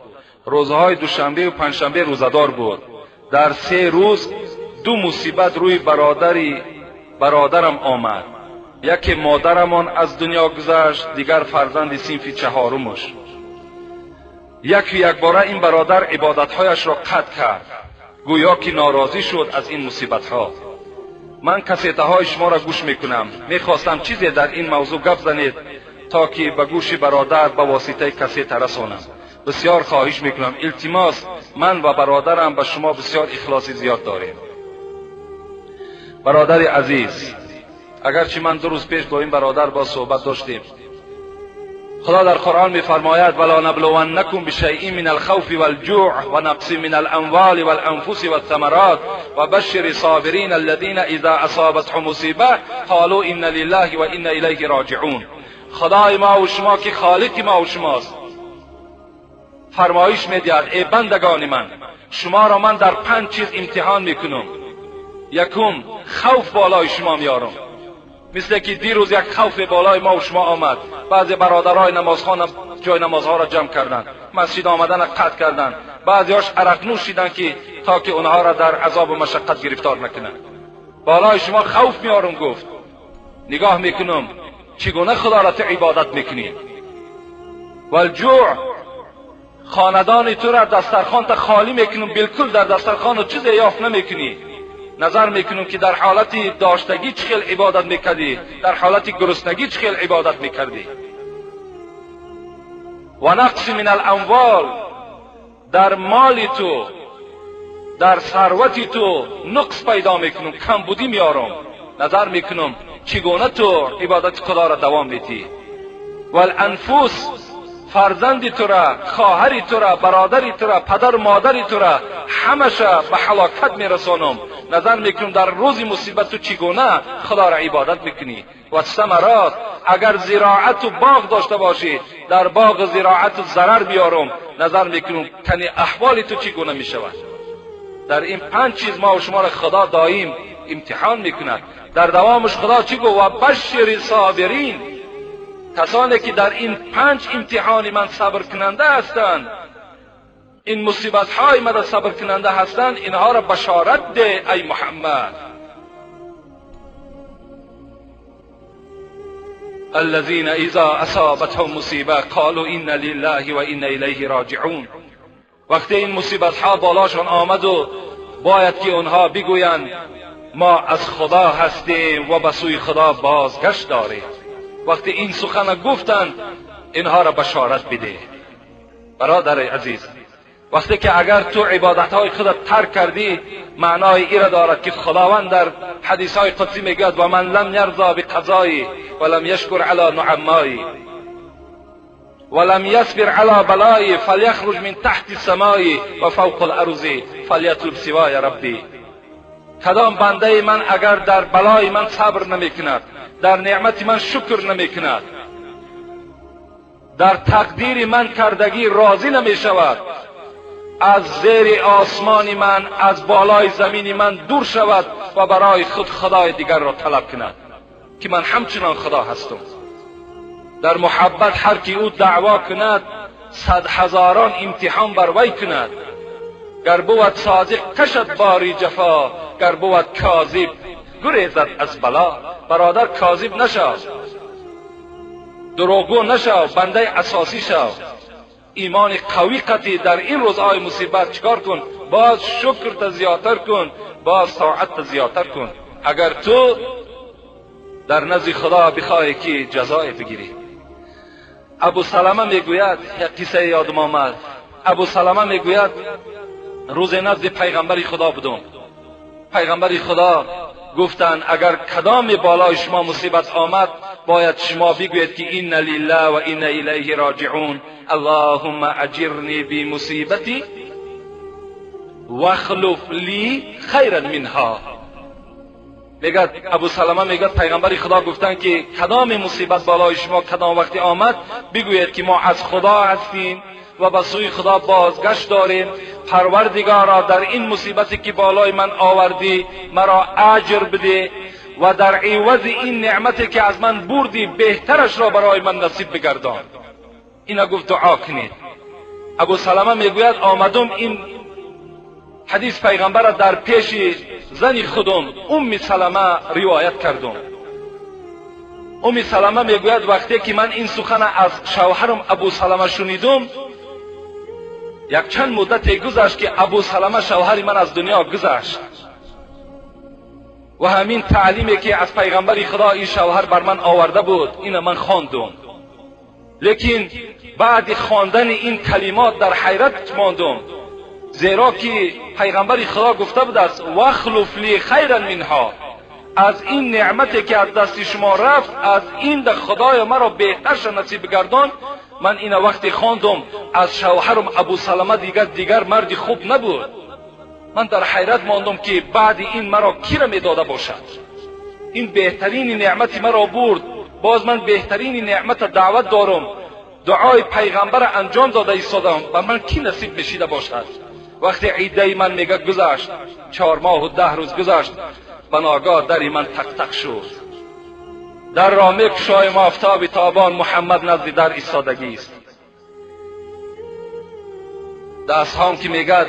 روزهای دوشنبه و پنجشنبه روزدار بود. در 3 روز 2 مصیبت روی برادرم آمد. یکی مادرمان از دنیا گذشت، دیگر فرزند صنف 4مش. یک باره این برادر عبادتهایش را قطع کرد، گویا که ناراضی شد از این مصیبتها. من کسیته های شما را گوش میکنم. میخواستم چیزی در این موضوع گپ زنید تا که به گوش برادر به واسطه کسیته رسانم. بسیار خواهش میکنم، التماس، من و برادرم به شما بسیار اخلاص زیاد داریم. برادر عزیز، اگرچه من 2 روز پیش با این برادر با صحبت داشتیم، خدا در قرآن میفرماید ولا نبلونکم بشیء من الخوف والجوع ونقص من الاموال والانفس والثمرات وبشر الصابرین الذين اذا اصابتهم مصیبه قالوا ان لله و انا الیه راجعون. خدای ما و شما که خالق ما و شماست فرمایش میدهد ای بندگان من، شما را من در 5 چیز امتحان میکنم. یکم، خوف بالای شما میارم. مثل که دیروز یک خوف بالای ما و شما آمد. بعضی برادرای نمازخوان جای نمازها را جمع کردند، مسجد آمدن را قطع کردند. بعضیاش عرق نوشیدند که تا که اونها را در عذاب و مشقت گرفتار نکنند. بالای شما خوف میارم. گفت نگاه میکنم چگونه خدا را عبادت میکنید. والجوع، خاندان تو را دسترخوان تا خالی میکنم، بالکل در دسترخوان چیزی یافت نمیکنی. نظر میکنم که در حالت داشتگی چه خیل عبادت میکردی، در حالت گرسنگی چه خیل عبادت میکردی. و نقص من الاموال، در مال تو، در ثروت تو نقص پیدا میکنم، کمبودی میارم. نظر میکنم چگونه تو عبادت خدا را دوام میدی. والانفس، فرزندی تو را، خواهری تو را، برادری تو را، پدر مادری تو را همشه به هلاکت میرسانم. نظر میکنم در روز مصیبت تو چگونه خدا را عبادت میکنی. و ثمرات، اگر زراعت و باغ داشته باشی در باغ زراعت ضرر بیارم. نظر میکنم کنی احوال تو چگونه میشود. در این 5 چیز ما و شما را خدا دائم امتحان میکند. در دوامش خدا چی گفت؟ و بشر صابرین، کسانی که در این 5 امتحان من صبر کننده هستند، این مصیبت های من صبر کننده هستند، اینها را بشارت ده ای محمد. الذين اذا اصابتهم مصیبه قالوا ان لله و انا الیه راجعون. وقتی این مصیبت ها بالاشان آمد و باید که اونها بگویند ما از خدا هستیم و به سوی خدا بازگشت داریم، وقتی این سخن گفتند اینها را بشارت بده. برادر عزیز، وقتی که اگر تو عبادتهای خودت ترک کردی، معنای این را دارد که خداوند در حدیثهای قدسی میگوید و من لم یرضا بقضایی ولم یشکر علی نعمایی ولم یصبر علی بلایی فلیخرج من تحت السمای و فوق الارض فلیطلب سوای ربی. کدام بنده من اگر در بلای من صبر نمیکند، در نعمت من شکر نمیکند، در تقدیر من کردگی راضی نمیشود، از زیر آسمان من، از بالای زمین من دور شود و برای خود خدای دیگر را طلب کند که من همچنان خدا هستم. در محبت هر کی او دعوا کند 100,000 امتحان بر وی کند. گر بود صادق کشد باری جفا، گر بود کاذب گریزد از بلا. برادر کاذب نشو، دروغگو نشو، بنده اساسی شو. ایمان قوی قطعی در این روزهای مصیبت چکار کن؟ باز شکر تا زیادتر کن، باز طاعت تا زیادتر کن. اگر تو در نزد خدا بخواهی که جزای بگیری. ابو سلمه میگوید، یک قصه یادم آمد. ابو سلمه میگوید روز نزد پیغمبر خدا بودم. پیغمبر خدا گفتند اگر کدام بالای شما مصیبت آمد باید شما بگویید که این لله و این الیه راجعون. اللهم اجرنی بی مصیبتی واخلف لی خیرا منها. میگه ابو سلمه میگه پیغمبر خدا گفتن که کدام مصیبت بالای شما کدام وقتی آمد بگویید که ما از خدا هستیم و به سوی خدا بازگشت داریم. پروردگارا در این مصیبتی که بالای من آوردی مرا اجر بده و در عوض این نعمتی که از من بردی بهترش را برای من نصیب بگردان. اینا گفت دعا کنید. ابو سلمه میگوید آمدم این حدیث پیغمبر در پیش زنی خودم ام سلمه روایت کردم. ام سلمه میگوید وقتی که من این سخن از شوهرم ابو سلمه شنیدم، یک چند مدت گذشت که ابو سلمه شوهر من از دنیا گذشت و همین تعلیمی که از پیغمبر خدا این شوهر بر من آورده بود این من خواندم. لیکن بعد خواندن این کلمات در حیرت ماندم، زیرا که پیغمبر خدا گفته بود است واخلف لی خیرا منها، از این نعمتی که از دست شما رفت از این در خدای مرا بهترش نصیب گردان. من این وقتی خواندم از شوهرم ابو سلمه دیگر مرد خوب نبود. من در حیرت ماندم که بعد این مرا کی را میداده باشد؟ این بهترین نعمتی مرا برد، باز من بهترین نعمت دعوت دارم، دعای پیغمبر انجام داده ایستادم، بر من کی نصیب میشیده باشد؟ وقتی عیده من میگه گذشت 4 ماه و 10 روز گذشت، بناگاه دری من تق تق شد. در را میگشایم آفتاب تابان محمد نزد در ایستادگی است. دستهام که میگه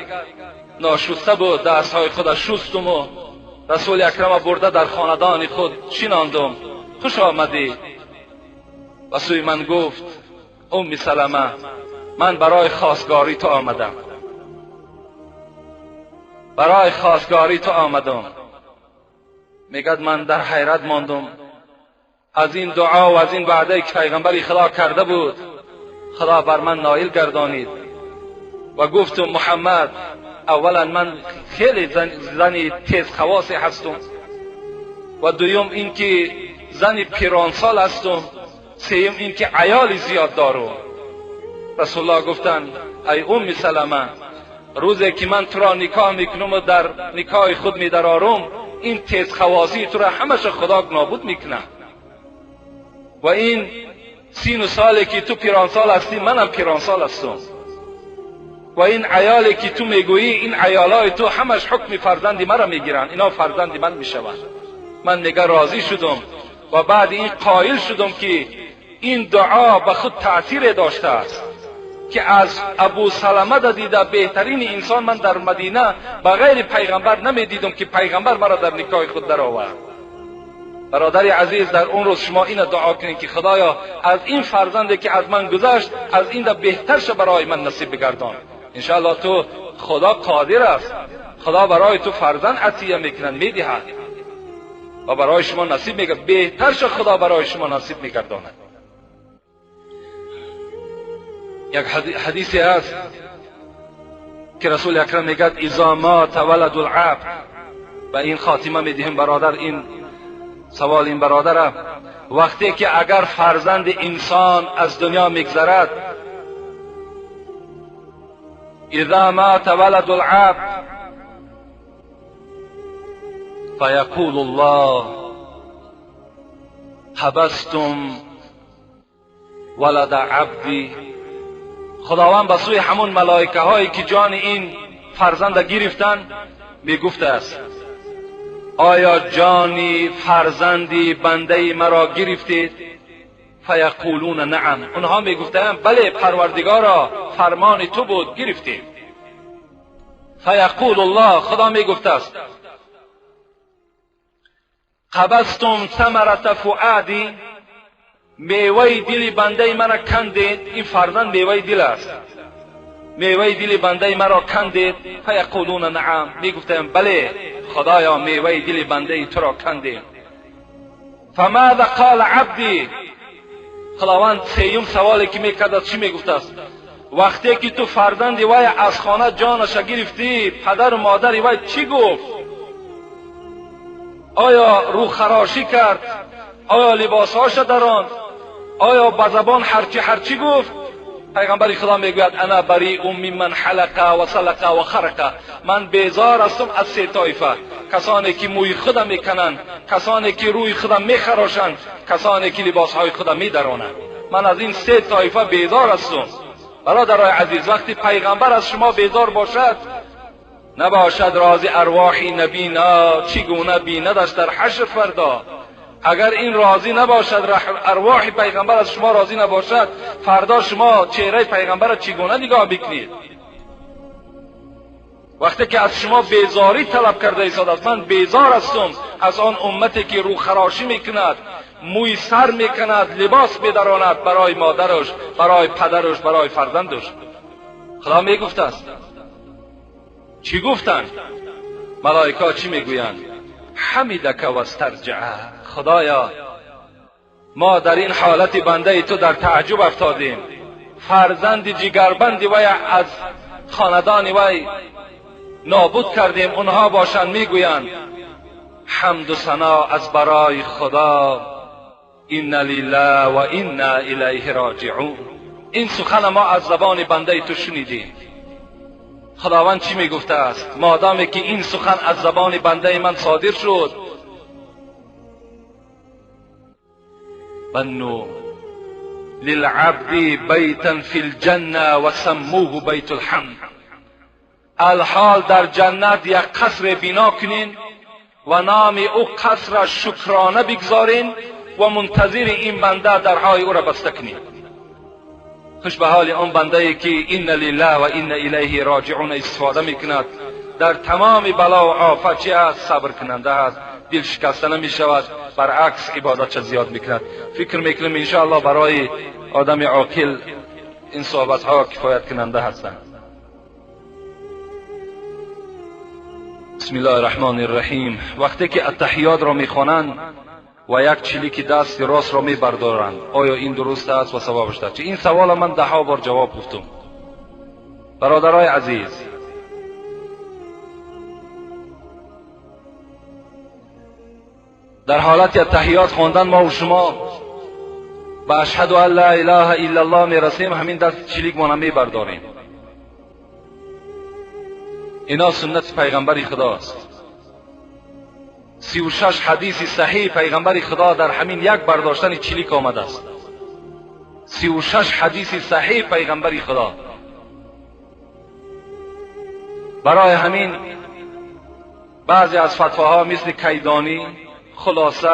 ناشسته بود دستهای خود شستم و رسول اکرم برده در خاندان خود شناندم. خوش آمدی. و سوی من گفت ام سلمه من برای خواستگاری تو آمدم، برای خواستگاری تو آمدم. میگد من در حیرت ماندم از این دعا و از این وعده که پیغمبر خدا کرده بود خدا بر من نائل گردانید و گفتم محمد اولا من خیلی زنی تیز خواصی هستم و دویم این که زنی پیرانسال هستم، سیم این که عیالی زیاد دارم. رسول الله گفتن ای ام سلمه روزی که من تو را نکاح میکنم و در نکاح خود میدرارم این تیز خواصی تو را همش خدا نابود میکنه و این 30 سالی که تو پیرانسال هستی منم پیرانسال هستم و این عیالی که تو میگویی این عیالای تو همش حکم فرزندی مرا میگیرن، اینا فرزندی من میشوند. من میگه راضی شدم و بعد این قائل شدم که این دعا به خود تأثیر داشته است که از ابو سلمه دیده بهترین انسان من در مدینه بغیر پیغمبر نمیدیدم که پیغمبر مرا در نکاح خود در آورد. برادر عزیز در اون روز شما این دعا کنید که خدایا از این فرزندی که از من گذشت از این بهترش برای من نصیب بگردان. انشاءالله تو خدا قادر است، خدا برای تو فرزند عطیه میکنن میدهد و برای شما نصیب میگه، بهترش خدا برای شما نصیب میگرداند. یک حدیثی است که رسول اکرم میگه اذا مات ولد العبد، و این خاتمه میدیم برادر این سوال این برادر، وقتی که اگر فرزند انسان از دنیا میگذرد اذا مات ولد العبد فیقول الله حبستم ولد عبدی. خداوند به سوی همون ملائکه هایی که جان این فرزند گرفتن میگفته است آیا جانی فرزندی بنده مرا گرفتید؟ فیقولون نعم. اونها میگفتند بله پروردگارا فرمان تو بود گرفتیم. فیقول الله، خدا میگفته است قبضتم ثمرة فؤادی، میوه دل بنده مرا کندید. این فرزند میوه دل است، میوه دل بنده مرا کندید. فیقولون نعم، میگفتند بله خدایا میوه دل بنده تو را کندیم. فماذا قال عبدی، خداوند سیوم سوالی که میکرد چی میگفته است؟ وقتی که تو فرزند وای از خانه جانش گرفتی پدر و مادر وای چی گفت؟ آیا رو خراشی کرد آیا لباسهاش دراند؟ آیا به زبان هرچی گفت؟ پیغمبر خدا میگوید انا بریء ممن حلق و سلق و خرق. من بیزار هستم از سه طایفه: کسانی که موی خودم میکنند، کسانی که روی خودم میخراشند، کسانی که لباسهای خودم میدرانند. من از این سه طایفه بیزار هستم. برادرای عزیز، وقتی پیغمبر از شما بیزار باشد، نباشد راضی ارواحی نبینا چگونه بیندش در حشر فردا. اگر این راضی نباشد، ارواح پیغمبر از شما راضی نباشد، فردا شما چهره پیغمبر را چگونه نگاه بکنید؟ وقتی که از شما بیزاری طلب کرده ایستاد، من بیزار هستم از آن امتی که رو خراشی میکند، موی سر میکند، لباس بدراند برای مادرش، برای پدرش، برای فرزندش. خدا میگفته است. چی گفتند؟ ملائکه چی میگویند؟ حمیدک و استرجع. خدایا، ما در این حالت بنده تو در تعجب افتادیم. فرزند جگربند وی از خاندان وی نابود کردیم. اونها باشند میگویند حمد و ثنا از برای خدا، این لله و انا الیه راجعون. این سخن ما از زبان بنده تو شنیدیم. خداوند چی میگفته است؟ مادامی که این سخن از زبان بنده من صادر شد، بنو للعبد بیتا فی الجنه و سموه بیت الحمد. الحال در جنت یک قصر بنا کنین و نام او قصر شکرانه بگذارین و منتظر این بنده درهای او را بسته کنین. خوش به حال آن بنده که این لله و این الیه راجعون استفاده میکند. در تمام بلا و آفت چی است؟ صبر کننده است، دل شکسته نمی شود، برعکس عبادت چه زیاد میکند. فکر میکنم انشاءالله برای آدم عاقل این صحبت ها کفایت کننده هستند. بسم الله الرحمن الرحیم. وقتی که التحیات را میخوانند و یک چلیک دست راست را میبردارند، آیا این درست است و ثوابش است؟ این سوال من 10 بار جواب گفتم. برادرای عزیز، در حالت التحیات خواندن ما و شما به اشهد ان لا اله الا الله میرسیم، همین دست چلیک ما میبرداریم. اینا سنت پیغمبر خداست. 36 حدیث صحیح پیغمبر خدا در همین یک برداشتن چلیک آمده است. 36 حدیث صحیح پیغمبر خدا. برای همین بعضی از فتواها مثل کیدانی، خلاصه،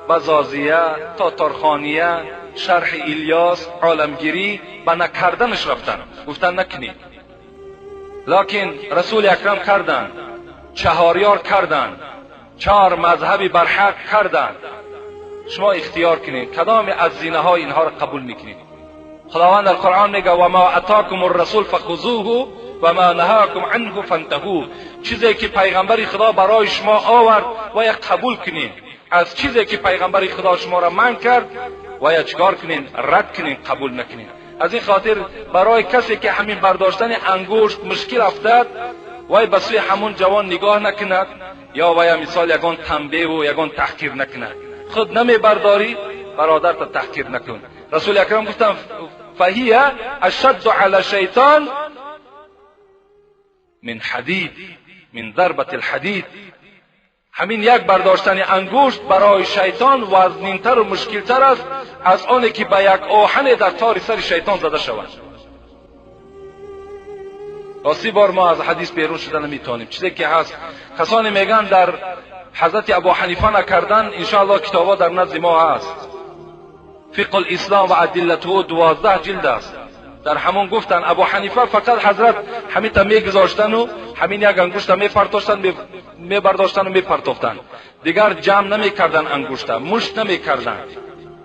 بزازیه، تاتارخانیه، شرح الیاس، عالمگیری به نکردنش رفتن، گفتن نکنید. لکن رسول اکرم کردند، چهاریار کردند، 4 مذهبی برحق کردند. شما اختیار کنید کدام از زینه های اینها را قبول میکنید. خداوند در قرآن میگه و ما اتاکم الرسول فخذوه و ما نهاکم عنه فانتهوا. چیزی که پیغمبر خدا برای شما آورد و یا قبول کنید، از چیزی که پیغمبر خدا شما را منع کرد و یا چیکار کنید؟ رد کنید، قبول نکنید. از این خاطر برای کسی که همین برداشتن انگشت مشکل افتاد، وای به سوی همون جوان نگاه نکند یا وای مثال یگان تنبیه و یگان تحقیر نکند. خود نمی برداری، برادر تا تحقیر نکن. رسول اکرم گفتن فهیه اشد علی الشیطان من حدید، من ضربة الحدید. همین یک برداشتن انگشت برای شیطان وزنینتر و مشکلتر است از آنی که به یک آهن در تار سر شیطان زده شود. 30 بار ما از حدیث بیرون شده نمیتونیم. چیزی که هست کسانی میگن در حضرت ابو حنیفه نکردن، انشاءالله کتابا در نزد ما هست. فقه الاسلام و ادلته 12 جلد است. در همون گفتن ابو حنیفه فقط حضرت همین تا میگذاشتن و همین یک انگشت میپرتاشتن، میبرداشتن و میپرتافتن، دیگر جمع نمیکردن، انگشت مشت نمیکردن.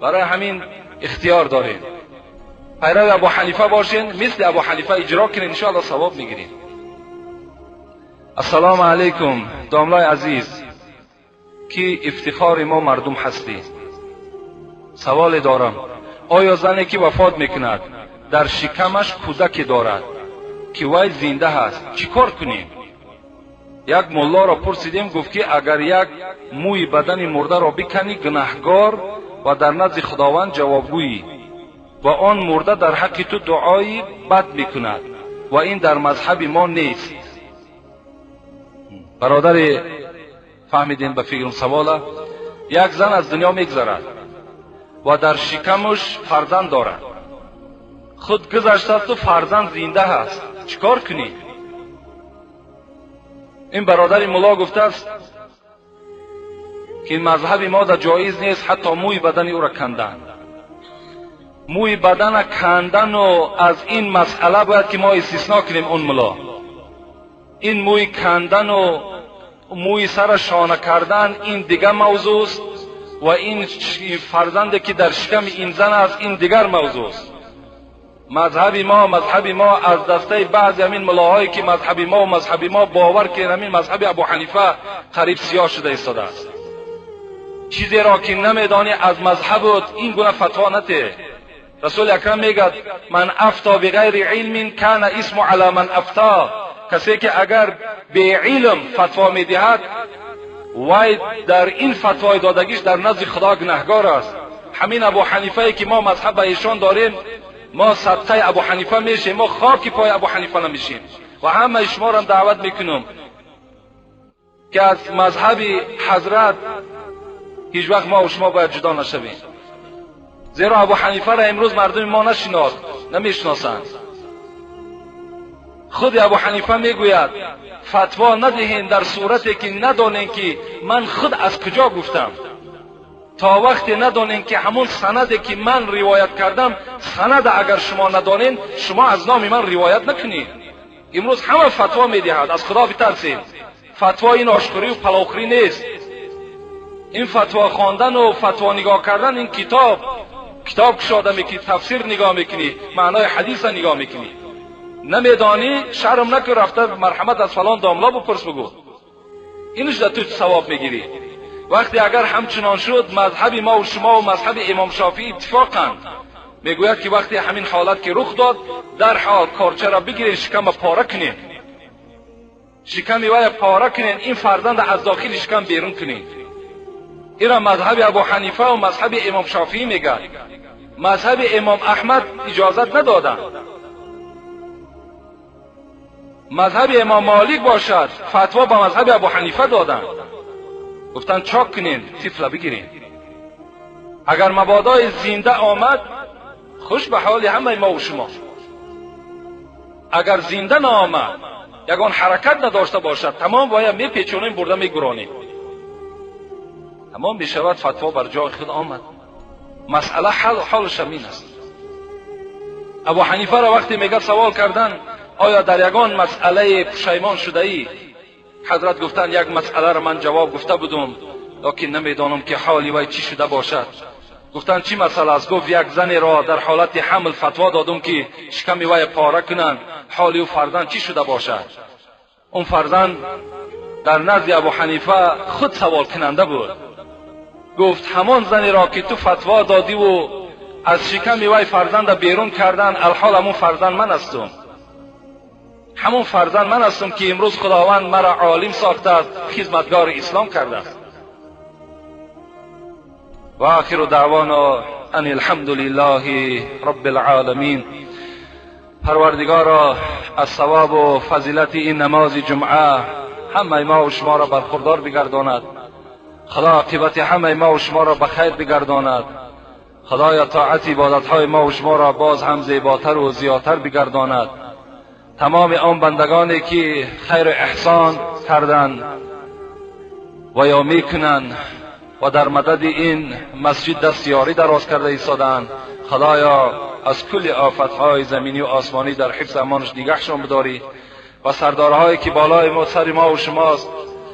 برای همین اختیار دارین، پیرو ابو حنیفه باشین، مثل ابو حنیفه اجرا کنین، انشاءالله ثواب میگیرین. السلام علیکم داملای عزیز، کی افتخار ما مردم هستی. سوال دارم، آیا زنی که وفات میکند در شکمش کودک دارد که وای زنده هست، چیکار کنیم؟ یک ملا را پرسیدیم، گفت که اگر یک موی بدن مرده را بکنی گناهگار و در نزد خداوند جوابگویی و آن مرده در حق تو دعایی بد میکند و این در مذهب ما نیست. برادر فهمیدین به فکرم سواله؟ یک زن از دنیا میگذرد و در شکمش فرزند دارد. خود گذشته تو فرزند زنده هست، چیکار کنی؟ این برادر ملا گفته است که مذهب ما در جایز نیست حتی موی بدن او را کندن. موی بدن کندن و از این مسئله باید که ما استثناء کنیم. اون ملا این موی کندن و موی سر شانه کردن این دیگر موضوع است و این فرزندی که در شکم این زن است این دیگر موضوع است. مذهب ما از دسته بعضی همین ملاهایی که مذهب ما باور که همین مذهب ابو حنیفه قریب سیاه شده ایستاده است. چیزی را که نمیدانی از مذهبت این گونه فتوا نده. رسول اکرم میگه من افتا بغیر علم کان اسم علی من افتا. کسی که اگر به علم فتوا میدهد وای در این فتوای دادگیش در نزد خدا گناهگار است. همین ابو حنیفه که ما مذهب ایشان داریم، ما صدقه ابو حنیفه میشیم، ما خاک پای ابو حنیفه نمیشیم. و همه شما را دعوت میکنم که از مذهب حضرت هیچ وقت ما و شما باید جدا نشویم. زیرا ابو حنیفه را امروز مردم ما نمیشناسند. خود ابو حنیفه میگوید فتوا ندهین در صورتی که ندانین که من خود از کجا گفتم. تا وقتی ندانین که همون سندی که من روایت کردم سند اگر شما ندانین شما از نام من روایت نکنید. امروز همه فتوا میدهد. از خدا بترسید. فتوا این آشکاری و پلاخری نیست. این فتوا خواندن و فتوا نگاه کردن این کتاب کشاده میکنی، تفسیر نگاه میکنی، معنای حدیث نگاه میکنی. نمیدانی شرم نکن رفته مرحمت از فلان داملا بپرس بگو. اینش در تو ثواب میگیری. وقتی اگر همچنان شد مذهب ما و شما و مذهب امام شافعی اتفاقند. میگوید که وقتی همین حالت که رخ داد در حال کارچه را بگیرین شکم پاره کنین، شکم وای پاره کنین، این فرزند از داخل شکم بیرون کنین. اینا مذهب ابو حنیفه و مذهب امام شافعی میگه. مذهب امام احمد اجازت ندادن. مذهب امام مالک باشد فتوا با مذهب ابو حنیفه دادن. گفتن چاک کنین، طفل بگیرین. اگر مبادا زنده آمد خوش به حال همه ما و شما. اگر زنده نآمد یگان حرکت نداشته باشد تمام باید میپیچونیم برده میگرانیم. تمام میشود فتوا بر جای خود آمد. مسئله حالش همین است. ابو حنیفه را وقتی میگه سوال کردن آیا در یگان مسئله پشیمان شده ای؟ حضرت گفتن یک مسئله را من جواب گفته بودم لیکن نمیدانم که حالی وای چی شده باشد. گفتن چی مسئله است؟ گفت یک زنی را در حالت حمل فتوا دادم که شکم وای پاره کنند، حالی و فرزند چی شده باشد؟ اون فرزند در نزد ابو حنیفه خود سوال کننده بود. گفت همان زنی را که تو فتوا دادی و از شکم وای فرزند بیرون کردن الحال همون فرزند من هستم. همون فرزند من هستم که امروز خداوند مرا عالم ساخته است، خدمتگار اسلام کرده است. و آخر دعوانا ان الحمد لله رب العالمین. پروردگارا از ثواب و فضیلت این نماز جمعه همه ما و شما را برخوردار بگرداند. خدا عاقبت همه ما و شما را به خیر بگرداند. خدایا طاعت عبادت های ما و شما را باز هم زیباتر و زیادتر بگرداند. تمام آن بندگانی که خیر و احسان کردند و یا میکنند و در مدد این مسجد دستیاری دراز کرده ایستادند، خدایا از کل آفتهای زمینی و آسمانی در حفظ امانش نگهشان بداری و سردارهایی که بالای ما سر ما و شماست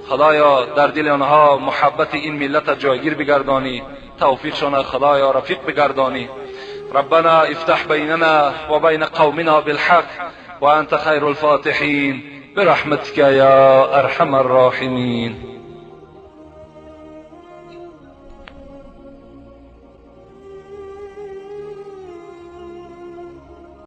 خدایا در دل آنها محبت این ملت جایگیر بگردانی، توفیقشان خدایا رفیق بگردانی. ربنا افتح بیننا و بین قومنا بالحق و انت خیر الفاتحین برحمتك یا ارحم الراحمین.